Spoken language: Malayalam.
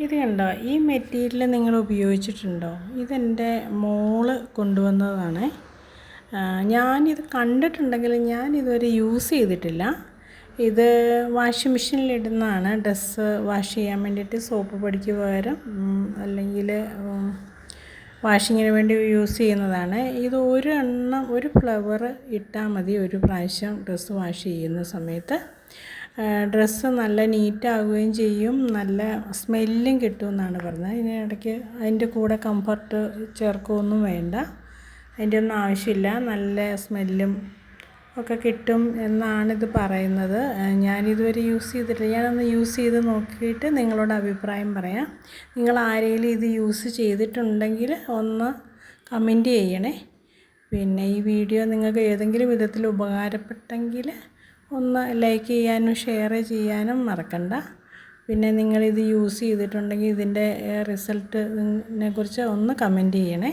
ഇത് കണ്ടോ, ഈ മെറ്റീരിയൽ നിങ്ങൾ ഉപയോഗിച്ചിട്ടുണ്ടോ? ഇതെൻ്റെ മോള് കൊണ്ടുവന്നതാണ്. ഞാനിത് കണ്ടിട്ടുണ്ടെങ്കിലും ഞാനിതുവരെ യൂസ് ചെയ്തിട്ടില്ല. ഇത് വാഷിംഗ് മെഷീനിലിടുന്നതാണ്. ഡ്രസ്സ് വാഷ് ചെയ്യാൻ വേണ്ടിയിട്ട് സോപ്പ് പൊടിക്ക് പകരം അല്ലെങ്കിൽ വാഷിങ്ങിന് വേണ്ടി യൂസ് ചെയ്യുന്നതാണ്. ഇത് ഒരു ഫ്ലവർ ഇട്ടാൽ മതി ഒരു പ്രാവശ്യം ഡ്രസ്സ് വാഷ് ചെയ്യുന്ന സമയത്ത്. ഡ്രസ്സ് നല്ല നീറ്റാകുകയും ചെയ്യും, നല്ല സ്മെല്ലും കിട്ടുമെന്നാണ് പറഞ്ഞത്. ഇതിനിടയ്ക്ക് അതിൻ്റെ കൂടെ കംഫർട്ട് ചേർക്കുകയൊന്നും വേണ്ട, അതിൻ്റെ ഒന്നും ആവശ്യമില്ല. നല്ല സ്മെല്ലും ഒക്കെ കിട്ടും എന്നാണിത് പറയുന്നത്. ഞാനിതുവരെ യൂസ് ചെയ്തിട്ടില്ല. ഞാനൊന്ന് യൂസ് ചെയ്ത് നോക്കിയിട്ട് നിങ്ങളോട് അഭിപ്രായം പറയാം. നിങ്ങൾ ആരെങ്കിലും ഇത് യൂസ് ചെയ്തിട്ടുണ്ടെങ്കിൽ ഒന്ന് കമൻറ്റ് ചെയ്യണേ. പിന്നെ ഈ വീഡിയോ നിങ്ങൾക്ക് ഏതെങ്കിലും വിധത്തിൽ ഉപകാരപ്പെട്ടെങ്കിൽ ഒന്ന് ലൈക്ക് ചെയ്യാനും ഷെയർ ചെയ്യാനും മറക്കണ്ട. പിന്നെ നിങ്ങളിത് യൂസ് ചെയ്തിട്ടുണ്ടെങ്കിൽ ഇതിൻ്റെ റിസൾട്ടിനെ കുറിച്ച് ഒന്ന് കമൻറ്റ് ചെയ്യണേ.